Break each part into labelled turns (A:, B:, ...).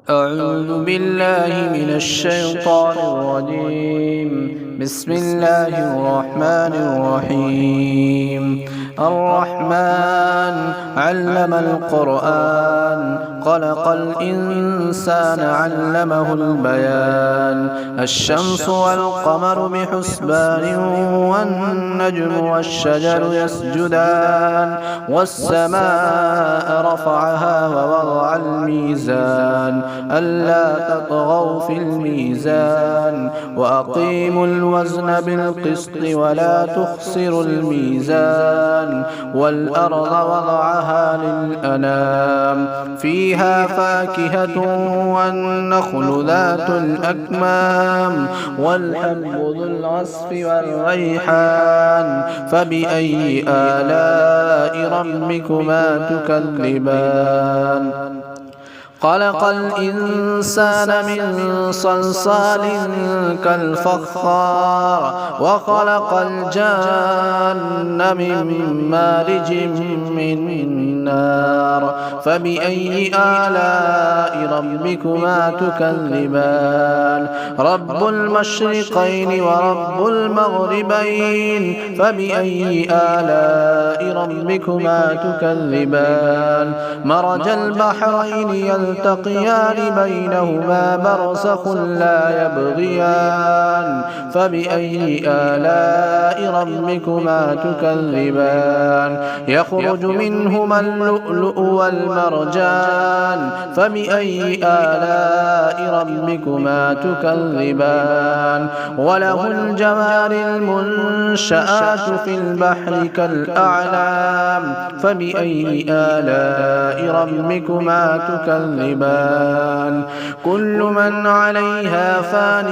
A: أعوذ بالله من الشيطان الرجيم. بسم الله الرحمن الرحيم. الرحمن علم القرآن خلق الإنسان علمه البيان. الشمس والقمر بحسبان والنجم والشجر يسجدان والسماء رفعها ووضع الميزان ألا تطغوا في الميزان وأقيموا الوزن بالقسط ولا تخسروا الميزان والأرض وضعها للأنام فيها فاكهة والنخل ذات الأكمام والحب ذو العصف والريحان فبأي آلاء ربكما تكذبان. خلق الإنسان من صلصال كالفخار وخلق الجان من مارج من نار فبأي آلاء ربكما تكذبان. رب المشرقين ورب المغربين فبأي آلاء ربكما تكذبان. مرج البحرين يلتقيان بينهما برزخ لا يبغيان فبأي آلاء ربكما تكذبان. يخرج منهما اللؤلؤ والمرجان فبأي آلاء ربكما تكذبان. وله الجوار المنشآت في البحر كالأعلام فبأي آلاء ربكما تكذبان. كل من عليها فان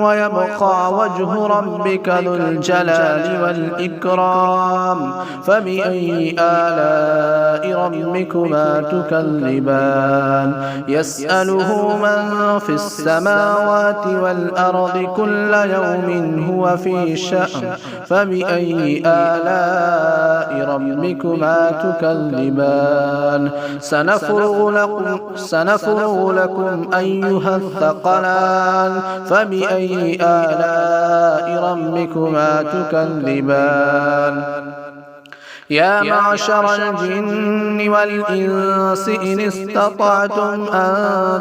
A: ويبقى وجه ربك ذو الجلال والإكرام فبأي آلاء ربكما تكذبان. يسأله من في السماوات والأرض كل يوم هو في شأن فبأي آلاء ربكما تكذبان. سنفرغ لكم أيها الثقلان فبأي آلاء ربكما تكذبان. يا معشر الجن والإنس إن استطعتم أن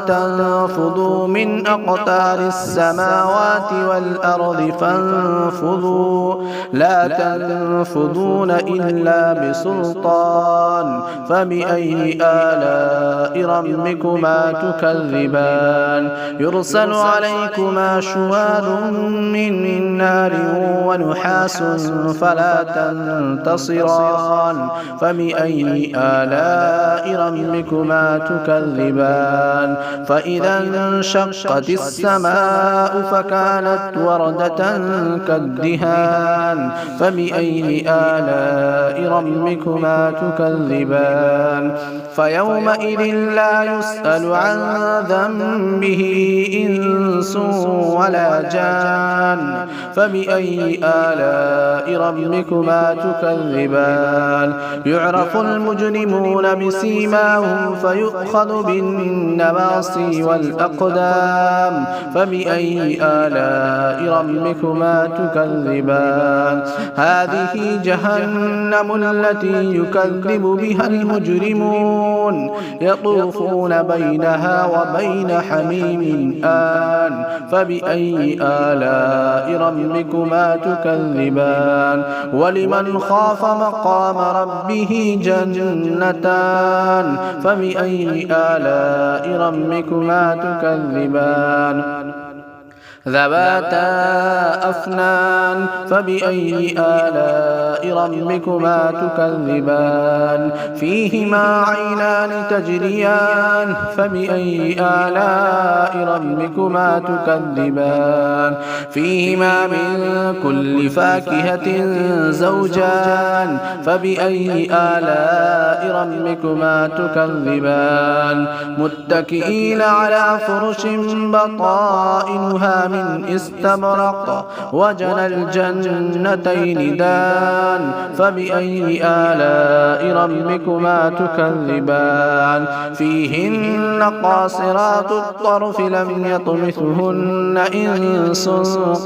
A: تنفذوا من أقطار السماوات والأرض فانفذوا لا تنفذون إلا بسلطان فبأي آلاء ربكما تكذبان. يرسل عليكما شواظ من نار ونحاس فلا تنتصران فبأي آلاء ربكما تكذبان. فإذا انشقت السماء فكانت وردة كالدهان فبأي آلاء ربكما تكذبان. فيومئذ لا يسأل عن ذنبه إنس ولا جان فبأي آلاء ربكما تكذبان. يعرف المجرمون بسيماهم فيؤخذ بالنواصي والأقدام فبأي آلاء ربكما تكذبان. هذه جهنم التي يكذب بها المجرمون يطوفون بينها وبين حميم آن فبأي آلاء ربكما تكذبان. ولمن خاف مقام ربه جنتان فبأي آلاء ربكما تكذبان. ذواتا أفنان فبأي آلاء ربكما تكذبان. فيهما عينان تجريان فبأي آلاء ربكما تكذبان. فيهما من كل فاكهة زوجان فبأي آلاء ربكما تكذبان متكئين على فرش بطائنها من استبرق وجنى الجنتين دان فبأي آلاء ربكما تكذبان فيهن قاصرات الطرف لم يطمثهن إنس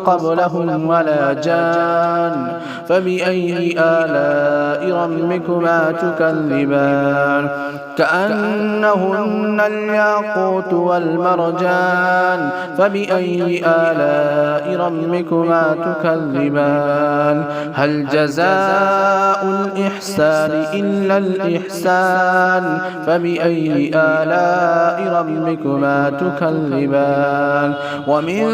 A: قبلهم ولا جان فبأي آلاء ربكما تكذبان كأنهن الياقوت والمرجان فبأي آلاء ربكما تكذبان هل جزاء الإحسان إلا الإحسان فبأي آلاء ربكما تكذبان ومن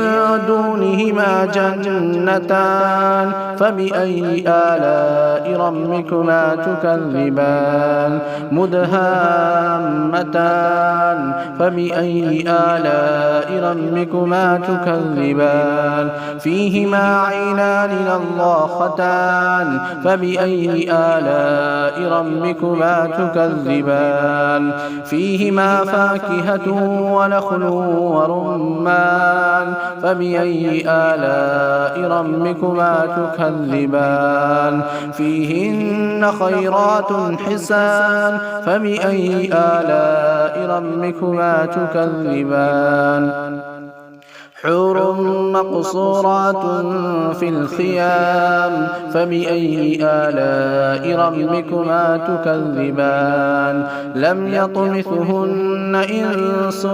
A: دونهما جنتان فبأي آلاء ربكما تكذبان مدهامتان فبأي آلاء ربكما تكذبان فيهما عينان نضاختان فبأي آلاء ربكما تكذبان فيهما فاكهة ونخل ورمان فبأي آلاء ربكما تكذبان فيهن خيرات حسان فبأي آلاء ربكما تكذبان حور مقصورات في الخيام فبأي آلاء ربكما تكذبان لم يطمثهن إنس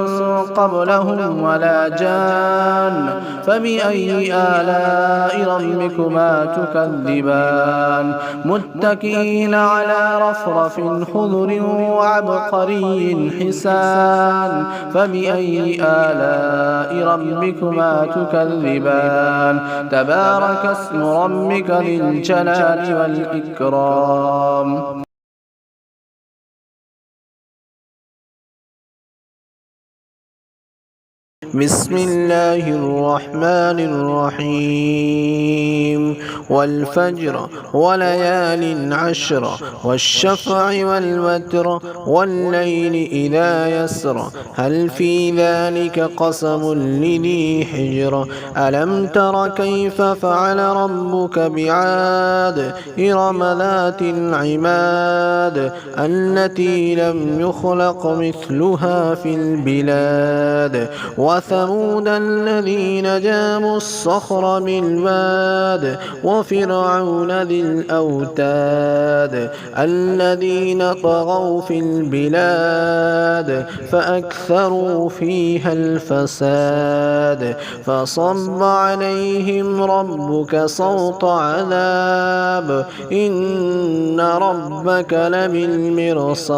A: قبلهم ولا جان فبأي آلاء ربكما تكذبان متكئين على رفرف خضر وعبقري حسان فبأي آلاء ربكما تكذبان تبارك اسم ربك ذي الجلال والإكرام بسم الله الرحمن الرحيم والفجر وليال عشر والشفع والوتر والليل إذا يسر هل في ذلك قسم لذي حجر ألم تر كيف فعل ربك بعاد إرم ذات العماد التي لم يخلق مثلها في البلاد وثمود الذين جابوا الصخر بالواد وفرعون ذي الأوتاد الذين طغوا في البلاد فأكثروا فيها الفساد فصب عليهم ربك صوت عذاب إن ربك لبالمرصاد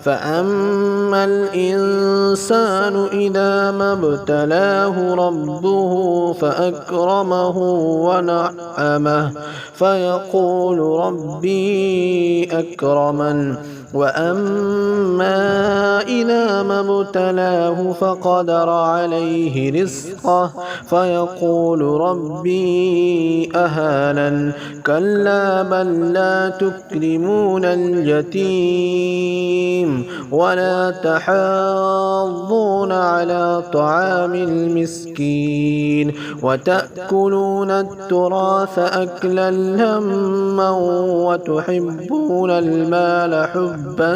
A: فأما الإنسان إذا ما ابتلاه ربه فأكرمه ونعمه فيقول ربي أكرمن وأما إذا ما ابتلاه فقدر عليه رزقه فيقول ربي أهانن كلا بل لا تكرمون اليتيم ولا تحاضون على طعام المسكين وتأكلون التراث أكلا لما وتحبون المال حبا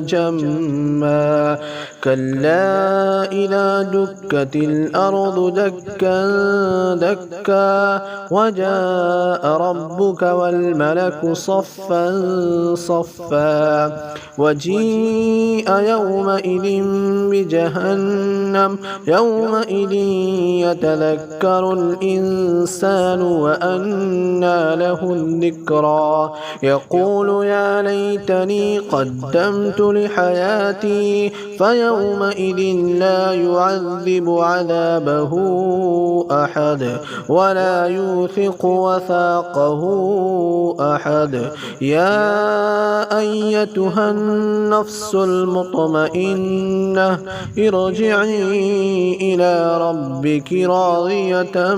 A: جما كلا إذا دكت الأرض دكا دكا وجاء ربك والملك صفا صفا وجيء يومئذ بجهنم يومئذ يتذكر الإنسان وأنى له الذكرى يقول يا ليتني قدمت لحياتي فيومئذ لا يعذب عذابه أحد ولا يوثق وثاقه أحد. يا أيتها النفس المطمئنة ارجعي إلى ربك راضية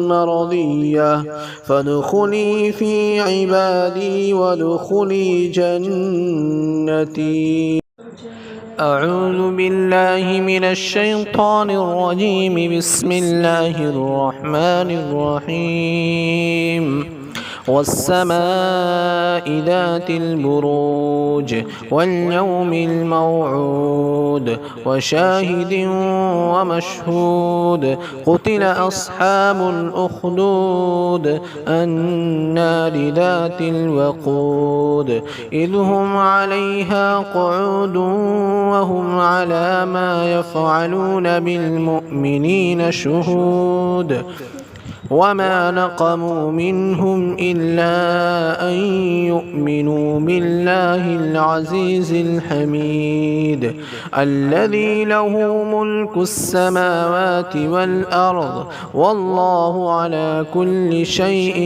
A: مرضية فادخلي في عبادي وادخلي جنتي. أعوذ بالله من الشيطان الرجيم. بسم الله الرحمن الرحيم. والسماء ذات البروج واليوم الموعود وشاهد ومشهود. قتل أصحاب الأخدود النار ذات الوقود إذ هم عليها قعود وهم على ما يفعلون بالمؤمنين شهود. وما نقموا منهم إلا أن يؤمنوا بالله العزيز الحميد الذي له ملك السماوات والأرض والله على كل شيء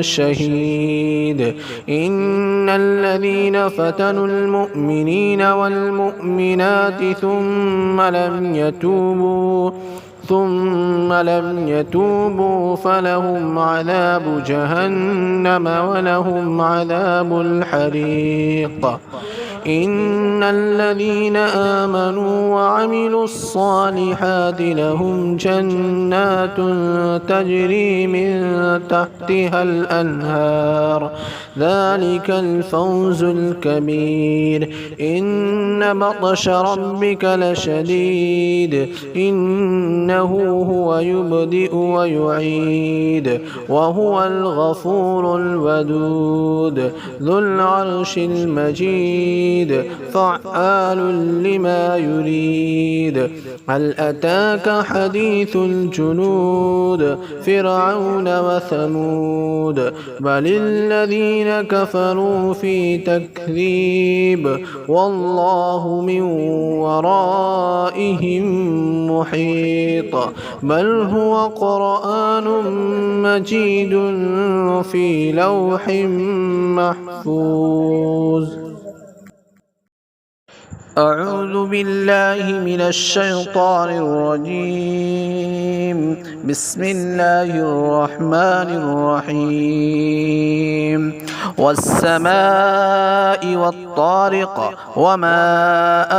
A: شهيد. إن الذين فتنوا المؤمنين والمؤمنات ثم لم يتوبوا فلهم عذاب جهنم ولهم عذاب الحريق. إن الذين آمنوا وعملوا الصالحات لهم جنات تجري من تحتها الأنهار ذلك الفوز الكبير. إن بطش ربك لشديد إنه هو يبدئ ويعيد وهو الغفور الودود ذو العرش المجيد فعال لما يريد. هل أتاك حديث الجنود فرعون وثمود بل الذين كفروا في تكذيب والله من ورائهم محيط. بل هو قرآن مجيد في لوح محفوظ. أعوذ بالله من الشيطان الرجيم. بسم الله الرحمن الرحيم. والسماء والطارق وما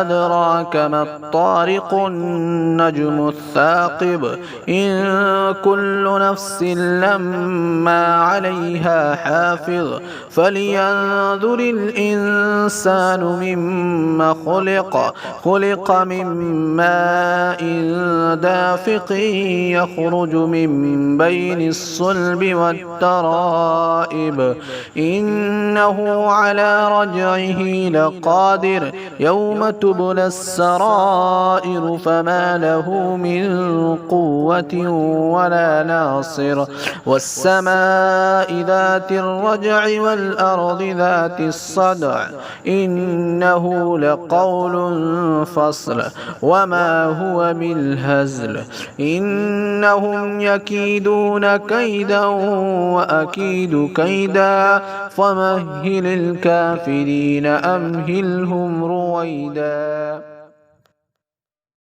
A: أدراك ما الطارق النجم الثاقب إن كل نفس لما عليها حافظ فلينظر الإنسان مما خلق من ماء دافق يخرج من بين الصلب والترائب إنه على رجعه لقادر يوم تبلى السرائر فما له من قوة ولا ناصر. والسماء ذات الرجع والأرض ذات الصدع إنه لقول فصل وما هو بالهزل. إنهم يكيدون كيدا وأكيد كيدا فمهل الكافرين أمهلهم رويدا.